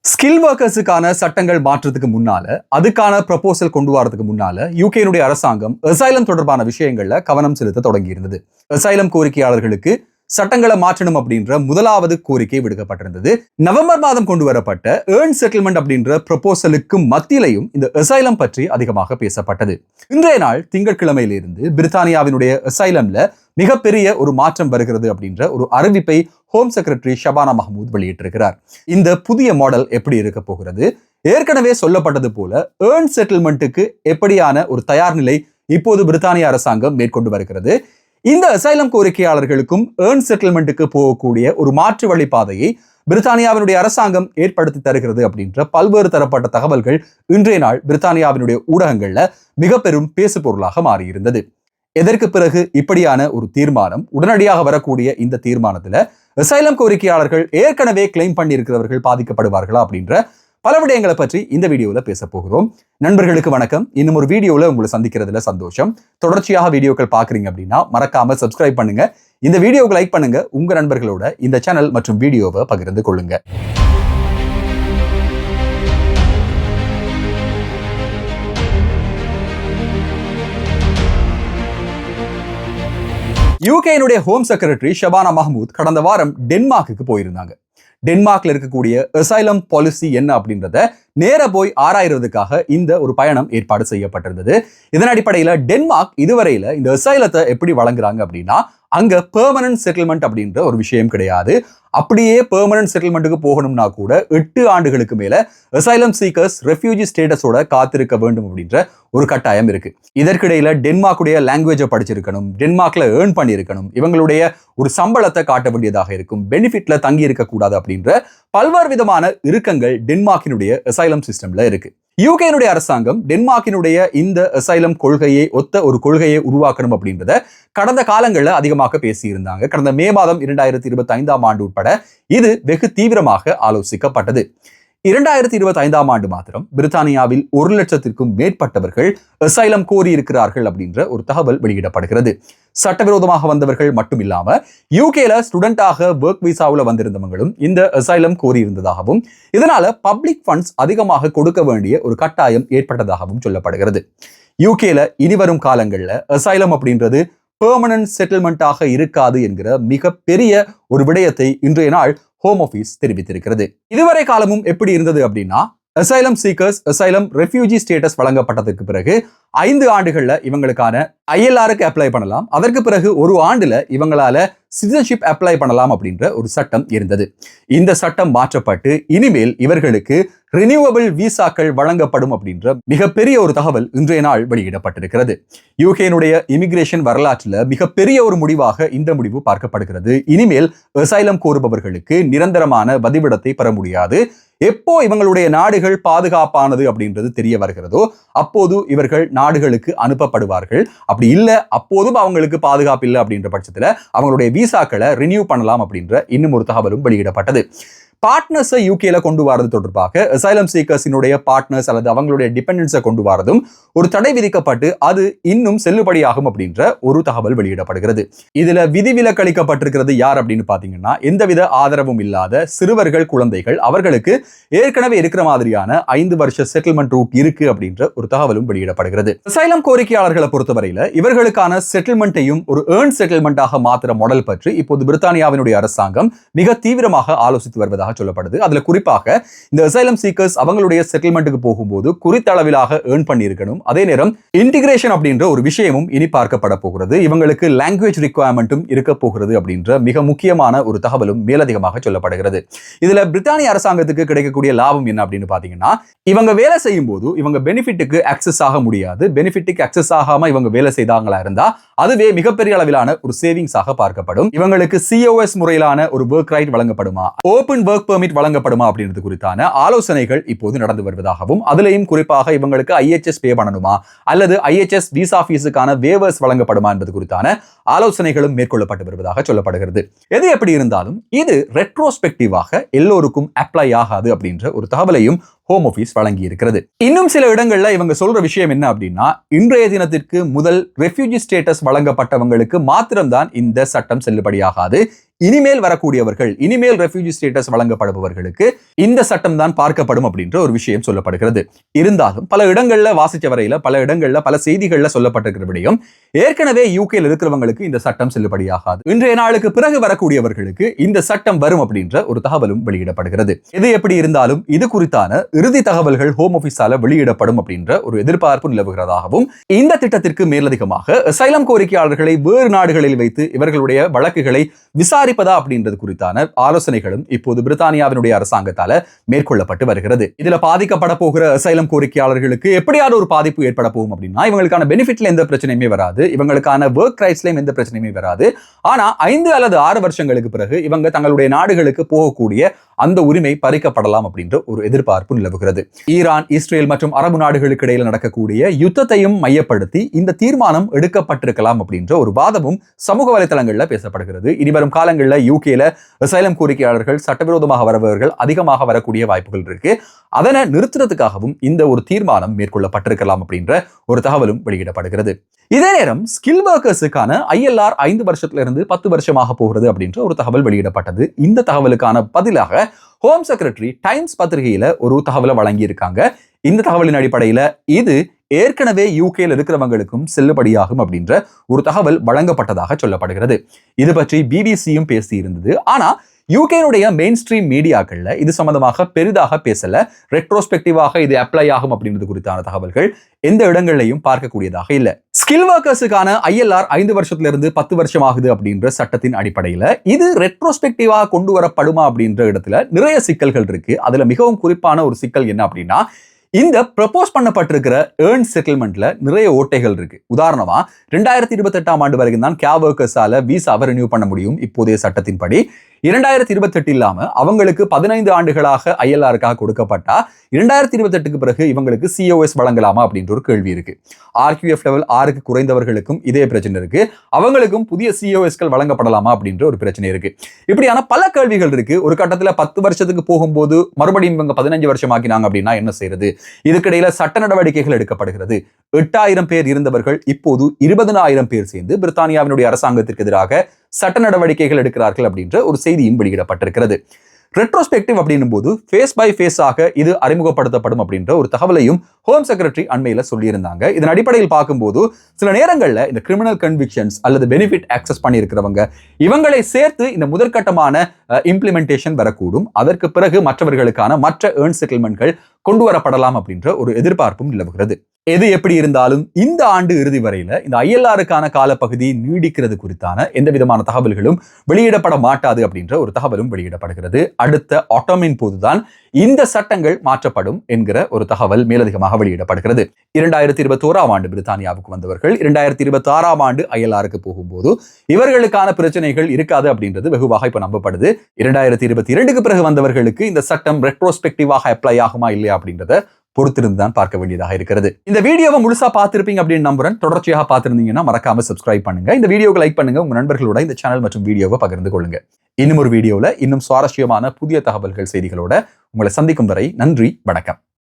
Skill ஒர்க்கர்ஸுக்கான சட்டங்கள் மாற்றத்துக்கு முன்னால அதுக்கான ப்ரப்போசல் கொண்டு வரதுக்கு முன்னால யூகேனுடைய அரசாங்கம் அசைலம் தொடர்பான விஷயங்கள்ல கவனம் செலுத்த தொடங்கி இருந்தது. அசைலம் கோரிக்கையாளர்களுக்கு சட்டங்களை மாற்றணும் அப்படின்ற முதலாவது கோரிக்கை விடுக்கப்பட்டிருந்தது. நவம்பர் மாதம் கொண்டு வரப்பட்ட ஏர்ன் செட்டில்மெண்ட் அப்படின்ற ப்ரப்போசலுக்கு மத்தியிலையும் இந்த அசைலம் பற்றி அதிகமாக பேசப்பட்டது. இன்றைய நாள் திங்கட்கிழமையிலிருந்து பிரித்தானியாவினுடைய அசைலம்ல மிகப்பெரிய ஒரு மாற்றம் வருகிறது அப்படின்ற ஒரு அறிவிப்பை ஹோம் செக்ரட்டரி ஷபானா மஹமூத் வெளியிட்டிருக்கிறார். இந்த புதிய மாடல் எப்படி இருக்க போகிறது, ஏற்கனவே சொல்லப்பட்டது போல ஏர்ன் செட்டில்மெண்ட்டுக்கு எப்படியான ஒரு தயார் நிலை இப்போது பிரித்தானிய அரசாங்கம் மேற்கொண்டு வருகிறது, இந்த அசைலம் கோரிக்கையாளர்களுக்கும் ஏர்ன் செட்டில்மெண்ட்டுக்கு போகக்கூடிய ஒரு மாற்று வழிபாதையை பிரித்தானியாவினுடைய அரசாங்கம் ஏற்படுத்தி தருகிறது அப்படின்ற பல்வேறு தரப்பட்ட தகவல்கள் இன்றைய நாள் பிரித்தானியாவினுடைய ஊடகங்கள்ல மிக பெரும் பேசு பொருளாக மாறியிருந்தது. எதற்கு பிறகு இப்படியான ஒரு தீர்மானம்? உடனடியாக வரக்கூடிய இந்த தீர்மானத்துல அசைலம் கோரிக்கையாளர்கள் ஏற்கனவே கிளைம் பண்ணி இருக்கிறவர்கள் பாதிக்கப்படுவார்களா அப்படின்ற பல விடயங்களை பற்றி இந்த வீடியோல பேச போகிறோம். நண்பர்களுக்கு வணக்கம். இன்னும் ஒரு வீடியோல உங்களை சந்திக்கிறதுல சந்தோஷம். தொடர்ச்சியாக வீடியோக்கள் பாக்குறீங்க அப்படின்னா மறக்காம சப்ஸ்கிரைப் பண்ணுங்க, இந்த வீடியோவை லைக் பண்ணுங்க, உங்க நண்பர்களோட இந்த சேனல் மற்றும் வீடியோவை பகிர்ந்து கொள்ளுங்க. யூகேனுடைய ஹோம் செக்ரட்டரி ஷபானா மஹமூத் கடந்த வாரம் டென்மார்க்கு போயிருந்தாங்க. டென்மார்க்ல இருக்கக்கூடிய அசைலம் பாலிசி என்ன அப்படின்றத நேர போய் ஆராய்றதுக்காக இந்த ஒரு பயணம் ஏற்பாடு செய்யப்பட்டிருந்தது. இதன் அடிப்படையில டென்மார்க் இதுவரையில இந்த அசைலத்தை எப்படி வழங்குறாங்க அப்படின்னா, அங்க பெர்மனன்ட் செட்டில்மெண்ட் அப்படின்ற ஒரு விஷயம் கிடையாது. அப்படியே பெர்மனன்ட் செட்டில்மெண்ட்டுக்கு போகணும்னா கூட 8 ஆண்டுகளுக்கு மேல அசைலம் சீக்கர்ஸ் ரெஃப்யூஜி ஸ்டேட்டஸோட காத்திருக்க வேண்டும் அப்படின்ற ஒரு கட்டாயம் இருக்கு. இதற்கிடையில டென்மார்க்குடைய லாங்குவேஜை படிச்சிருக்கணும், டென்மார்க்ல ஏர்ன் பண்ணியிருக்கணும், இவங்களுடைய ஒரு சம்பளத்தை காட்ட வேண்டியதாக இருக்கும், பெனிஃபிட்ல தங்கி இருக்க கூடாது அப்படின்ற பல்வேறு விதமான இறுக்கங்கள் டென்மார்க்கினுடைய அசைலம் சிஸ்டம்ல இருக்கு. யூகேனுடைய அரசாங்கம் டென்மார்க்கினுடைய இந்த அசைலம் கொள்கையை ஒத்த ஒரு கொள்கையை உருவாக்கணும் அப்படின்றத கடந்த காலங்களில் அதிகமாக பேசியிருந்தாங்க. கடந்த மே மாதம் 2025ஆம் ஆண்டு உட்பட இது வெகு தீவிரமாக ஆலோசிக்கப்பட்டது. 2025ஆம் ஆண்டு மாத்திரம் பிரித்தானியாவில் 1,00,000க்கும் மேற்பட்டவர்கள் அசைலம் கோரி இருக்கிறார்கள் அப்படின்ற ஒரு தகவல் வெளியிடப்படுகிறது. சட்டவிரோதமாக வந்தவர்கள் மட்டும் இல்லாம யூகேல ஸ்டூடெண்டாக ஒர்க் விசாவுல வந்திருந்தவங்களும் இந்த அசைலம் கோரி இருந்ததாகவும், இதனால பப்ளிக் ஃபண்ட்ஸ் அதிகமாக கொடுக்க வேண்டிய ஒரு கட்டாயம் ஏற்பட்டதாகவும் சொல்லப்படுகிறது. யூகேல இனிவரும் காலங்கள்ல அசைலம் அப்படின்றது பெர்மனன்ட் செட்டில்மெண்டாக இருக்காது என்கிற மிகப்பெரிய ஒரு விடயத்தை இன்றைய நாள் ஹோம் ஆஃபீஸ் தெரிவித்திருக்கிறது. இதுவரை காலமும் எப்படி இருந்தது அப்படின்னா, asylum seekers asylum refugee status வழங்கப்பட்டதற்கு பிறகு 5 ஆண்டுகள்ல இவங்களுக்கான ILRக்கு அப்ளை பண்ணலாம், அதற்கு பிறகு 1 ஆண்டுல இவங்களால சிட்டிசன்ஷிப் அப்ளை பண்ணலாம் அப்படின்ற ஒரு சட்டம் இருந்தது. இந்த சட்டம் மாற்றப்பட்டு இனிமேல் இவர்களுக்கு ரினியூவபிள் விசாக்கள் வழங்கப்படும் அப்படின்ற மிகப்பெரிய ஒரு தகவல் இன்றைய நாள் வெளியிடப்பட்டிருக்கிறது. யூகேனுடைய இமிகிரேஷன் வரலாற்றில் மிகப்பெரிய ஒரு முடிவாக இந்த முடிவு பார்க்கப்படுகிறது. இனிமேல் அசைலம் கோருபவர்களுக்கு நிரந்தரமான வதிவிடத்தை பெற முடியாது. எப்போ இவங்களுடைய நாடுகள் பாதுகாப்பானது அப்படின்றது தெரிய வருகிறதோ அப்போது இவர்கள் நாடுகளுக்கு அனுப்பப்படுவார்கள். அப்படி இல்லை, அப்போதும் அவங்களுக்கு பாதுகாப்பு இல்லை அப்படின்ற பட்சத்துல அவங்களுடைய விசாக்களை ரினியூ பண்ணலாம் அப்படின்ற இன்னும் ஒரு தகவலும் வெளியிடப்பட்டது. பார்ட்னர்ஸை யூகேல கொண்டு வரது தொடர்பாக அசைலம் சீக்கர்ஸினுடைய பார்ட்னர்ஸ் அல்லது அவங்களுடைய டிபெண்டன்ஸை கொண்டு வரதும் ஒரு தடை விதிக்கப்பட்டு அது இன்னும் செல்லுபடியாகும் அப்படின்ற ஒரு தகவல் வெளியிடப்படுகிறது. இதுல விதிவிலக்களிக்கப்பட்டிருக்கிறது யார் அப்படின்னு பாத்தீங்கன்னா, எந்தவித ஆதரவும் இல்லாத சிறுவர்கள், குழந்தைகள், அவர்களுக்கு ஏற்கனவே இருக்கிற மாதிரியான 5 வருஷ செட்டில்மெண்ட் ரூட் இருக்கு அப்படின்ற ஒரு தகவலும் வெளியிடப்படுகிறது. அசைலம் கோரிக்கையாளர்களை பொறுத்தவரையில இவர்களுக்கான செட்டில்மெண்ட்டையும் ஒரு ஏர்ன் செட்டில்மெண்டாக மாத்திர மாடல் பற்றி இப்போது பிரித்தானியாவினுடைய அரசாங்கம் மிக தீவிரமாக ஆலோசித்து வருவதாக சொல்லப்படுது. அதுல குறிப்பாக இந்த அசைலம் சீக்கர்ஸ் அவங்களுடைய செட்டில்மெண்ட்டுக்கு போகும்போது குறித்த அளவிலாக ஏர்ன் பண்ணியிருக்கணும். அதே நேரம் இன்டிகிரேஷன் அப்படின்ற ஒரு விஷயமும் இனி பார்க்கப்பட போகிறது. இவங்களுக்கு லாங்குவேஜ் ரிக்வயர்மெண்ட்டும் இருக்க போகிறது அப்படின்ற மிக முக்கியமான ஒரு தகவலும் மேலதிகமாக சொல்லப்படுகிறது. இதுல பிரித்தானிய அரசாங்கத்துக்கு கிடைக்கக்கூடிய லாபம் என்ன அப்படின்னு பாத்தீங்கன்னா, இவங்க வேலை செய்யும் போது இவங்க பெனிஃபிட்டுக்கு அக்சஸ் ஆக முடியாது. பெனிஃபிட்டுக்கு அக்சஸ் ஆகாம இவங்க வேலை செய்தாங்களா இருந்தா அதுவே மிகப்பெரிய அளவிலான ஒரு சேவிங்ஸாக பார்க்கப்படும். இவங்களுக்கு COS முறையிலான ஒரு ஒர்க் ரைட் வழங்கப்படுமா, ஓபன் ஒர்க் பெர்மிட் வழங்கப்படுமா அப்படின்றது குறித்தான ஆலோசனைகள் இப்போது நடந்து வருவதாகவும், அதுலயும் குறிப்பாக இவங்களுக்கு IHS பே பண்ணணுமா அல்லது IHS விசா ஃபீஸுக்கான வேவர்ஸ் வழங்கப்படுமா என்பது குறித்தான ஆலோசனைகளும் மேற்கொள்ளப்பட்டு வருவதாக சொல்லப்படுகிறது. எது எப்படி இருந்தாலும் இது ரெட்ரோஸ்பெக்டிவாக எல்லோருக்கும் அப்ளை ஆகாது அப்படின்ற ஒரு தகவலையும் ஹோம் ஆஃபீஸ் வழங்கி இருக்கிறது. இன்னும் சில இடங்கள்ல இவங்க சொல்ற விஷயம் என்ன அப்படின்னா, இன்றைய தினத்திற்கு முதல் ரெஃப்யூஜி ஸ்டேட்டஸ் வழங்கப்பட்டவங்களுக்கு மாத்திரம்தான் இந்த சட்டம் செல்லுபடியாகாது. இனிமேல் வரக்கூடியவர்கள், இனிமேல் ரெஃப்யூஜி ஸ்டேட்டஸ் வழங்கப்படுபவர்களுக்கு இந்த சட்டம் தான் பார்க்கப்படும் அப்படின்ற ஒரு விஷயம் சொல்லப்படுகிறது. இருந்தாலும் பல இடங்கள்ல வாசிச்ச வரையில, பல இடங்கள்ல, பல செய்திகள்ல சொல்லப்பட்டிருக்கிற விடயம், ஏற்கனவே யூகேல இருக்கிறவங்களுக்கு இந்த சட்டம் செல்லுபடியாகாது. இன்றைய நாளுக்கு பிறகு வரக்கூடியவர்களுக்கு இந்த சட்டம் வரும் அப்படின்ற ஒரு தகவலும் வெளியிடப்படுகிறது. எது எப்படி இருந்தாலும் இது குறித்தான இறுதி தகவல்கள் ஹோம் ஆபீஸால வெளியிடப்படும் அப்படின்ற ஒரு எதிர்பார்ப்பு நிலவுகிறதாகவும், இந்த திட்டத்திற்கு மேலதிகமாக அசைலம் கோரிக்கையாளர்களை வேறு நாடுகளில் வைத்து இவர்களுடைய வழக்குகளை விசாரிப்பதா அப்படின்றது குறித்தான ஆலோசனைகளும் இப்போது பிரித்தானியாவினுடைய அரசாங்கத்தால மேற்கொள்ளப்பட்டு வருகிறது. இதுல பாதிக்கப்பட போகிற அசைலம் கோரிக்கையாளர்களுக்கு எப்படியாவது ஒரு பாதிப்பு ஏற்பட போகும் அப்படின்னா, இவங்களுக்கான பெனிஃபிட்ல எந்த பிரச்சனையுமே வராது, இவங்களுக்கான ஒர்க் ரைட்ஸ்லயும் எந்த பிரச்சனையுமே வராது. ஆனா 5 அல்லது 6 வருஷங்களுக்கு பிறகு இவங்க தங்களுடைய நாடுகளுக்கு போகக்கூடிய அந்த உரிமை பறிக்கப்படலாம் அப்படின்ற ஒரு எதிர்பார்ப்பு நிலவுகிறது. ஈரான், இஸ்ரேல் மற்றும் அரபு நாடுகளுக்கு இடையில் நடக்கக்கூடிய யுத்தத்தையும் மையப்படுத்தி இந்த தீர்மானம் எடுக்கப்பட்டிருக்கலாம் அப்படின்ற ஒரு வாதமும் சமூக வலைதளங்கள்ல பேசப்படுகிறது. இனிவரும் காலங்களில் யூகேல அசைலம் கோரிக்கையாளர்கள் சட்டவிரோதமாக வருபவர்கள் அதிகமாக வரக்கூடிய வாய்ப்புகள் இருக்கு. அதனை நிறுத்துறதுக்காகவும் இந்த ஒரு தீர்மானம் மேற்கொள்ளப்பட்டிருக்கலாம் அப்படின்ற ஒரு தகவலும் வெளியிடப்படுகிறது. இதே நேரம் ஸ்கில் ஒர்க்கர்ஸுக்கான ILR 5 வருஷத்திலிருந்து 10 வருஷமாக போகிறது அப்படின்ற ஒரு தகவல் வெளியிடப்பட்டது. இந்த தகவலுக்கான பதிலாக ஹோம் செக்ரட்டரி டைம்ஸ் பத்திரிகையில ஒரு தகவலை வழங்கியிருக்காங்க. இந்த தகவலின் அடிப்படையில இது ஏற்கனவே யூகேல இருக்கிறவங்களுக்கும் செல்லுபடியாகும் அப்படின்ற ஒரு தகவல் வழங்கப்பட்டதாக சொல்லப்படுகிறது. இது பற்றி பிபிசியும் பேசி இருந்தது. ஆனா யூகேனுடைய மெயின் ஸ்ட்ரீம் மீடியாக்கள்ல இது சம்பந்தமாக பெரிதாக பேசல. ரெட்ரோஸ்பெக்டிவாக இது அப்ளை ஆகும் அப்படின்றது குறித்தான தகவல்கள் எந்த இடங்களையும் பார்க்கக்கூடியதாக இல்ல. ஸ்கில் ஒர்க்கர்ஸுக்கான ILR 5 வருஷத்திலிருந்து 10 வருஷம் ஆகுது அப்படின்ற சட்டத்தின் அடிப்படையில இது ரெட்ரோஸ்பெக்டிவா கொண்டு வரப்படுமா அப்படின்ற இடத்துல நிறைய சிக்கல்கள் இருக்கு. அதுல மிகவும் குறிப்பான ஒரு சிக்கல் என்ன அப்படின்னா, இந்த ப்ரப்போஸ் பண்ணப்பட்டிருக்கிற ஏர்ன் செட்டில்மெண்ட்ல நிறைய ஓட்டைகள் இருக்கு. உதாரணமா 2028ஆம் ஆண்டு வரைக்கும் தான் கேப் ஒர்க்கர்ஸால விசாவை ரினியூ பண்ண முடியும் இப்போதைய சட்டத்தின்படி. 2028 இல்லாம அவங்களுக்கு 15 ஆண்டுகளாக ILRக்காக கொடுக்கப்பட்டா 2028க்கு பிறகு இவங்களுக்கு COS வழங்கலாமா அப்படின்ற ஒரு கேள்வி இருக்கு. RQF லெவல் 6க்கு குறைந்தவர்களுக்கும் இதே பிரச்சனை இருக்கு. அவங்களுக்கும் புதிய COSகள் வழங்கப்படலாமா அப்படின்ற ஒரு பிரச்சனை இருக்கு. இப்படியான பல கேள்விகள் இருக்கு. ஒரு கட்டத்துல 10 வருஷத்துக்கு போகும்போது மறுபடியும் இவங்க 15 வருஷம் ஆக்கினாங்க அப்படின்னா என்ன செய்யறது? இதுக்கிடையில சட்ட நடவடிக்கைகள் எடுக்கப்படுகிறது. 8000 பேர் இருந்தவர்கள் இப்போது 20,000 பேர் சேர்ந்து பிரித்தானியாவினுடைய அரசாங்கத்திற்கு எதிராக சட்ட நடவடிக்கைகள் எடுக்கிறார்கள் அப்படின்ற ஒரு செய்தியும் வெளியிடப்பட்டிருக்கிறது. ரெட்ரோஸ்பெக்டிவ் அப்படின்னும் போது ஃபேஸ் பை ஃபேஸ் ஆக இது அறிமுகப்படுத்தப்படும் அப்படின்ற ஒரு தகவலையும் ஹோம் செக்ரட்டரி அண்மையில சொல்லியிருந்தாங்க. இதன் அடிப்படையில் பார்க்கும்போது சில நேரங்கள்ல இந்த கிரிமினல் கன்விக்ஷன்ஸ் அல்லது பெனிஃபிட் ஆக்சஸ் பண்ணி இருக்கிறவங்க இவங்களை சேர்த்து இந்த முதற்கட்டமான இம்ப்ளிமெண்டேஷன் வரக்கூடும். அதற்கு பிறகு மற்றவர்களுக்கான மற்ற ஏர்ன் செட்டில்மெண்ட்கள் கொண்டு வரப்படலாம் அப்படின்ற ஒரு எதிர்பார்ப்பும் நிலவுகிறது. எது எப்படி இருந்தாலும் இந்த ஆண்டு இறுதி வரையில இந்த ILRக்கான காலப்பகுதி நீடிக்கிறது குறித்தான எந்த விதமான தகவல்களும் வெளியிடப்பட மாட்டாது அப்படின்ற ஒரு தகவலும் வெளியிடப்படுகிறது. அடுத்த ஆட்டோமின் போதுதான் இந்த சட்டங்கள் மாற்றப்படும் என்கிற ஒரு தகவல் மேலதிகமாக வெளியிடப்படுகிறது. 2021ஆம் ஆண்டு பிரித்தானியாவுக்கு வந்தவர்கள் 2026ஆம் ஆண்டு ILRக்கு போகும்போது இவர்களுக்கான பிரச்சனைகள் இருக்காது அப்படின்றது வெகுவாக இப்ப நம்பப்படுது. 2022க்கு பிறகு வந்தவர்களுக்கு இந்த சட்டம் ரெட்ரோஸ்பெக்டிவாக அப்ளை ஆகுமா இல்லையா அப்படின்றத பொறுத்திருந்து தான் பார்க்க வேண்டியதாக இருக்கிறது. இந்த வீடியோவை முழுசா பார்த்திருப்பீங்க அப்படின்னு நம்புறேன். தொடர்ச்சியாக பார்த்திருந்தீங்கன்னா மறக்காம சப்ஸ்கிரைப் பண்ணுங்க. இந்த வீடியோவை லைக் பண்ணுங்க. உங்க நண்பர்களோட இந்த சேனல் மற்றும் வீடியோவை பகிர்ந்து கொள்ளுங்க. இன்னும் ஒரு வீடியோல இன்னும் சுவாரஸ்யமான புதிய தகவல்கள், செய்திகளோட உங்களை சந்திக்கும் வரை நன்றி, வணக்கம்.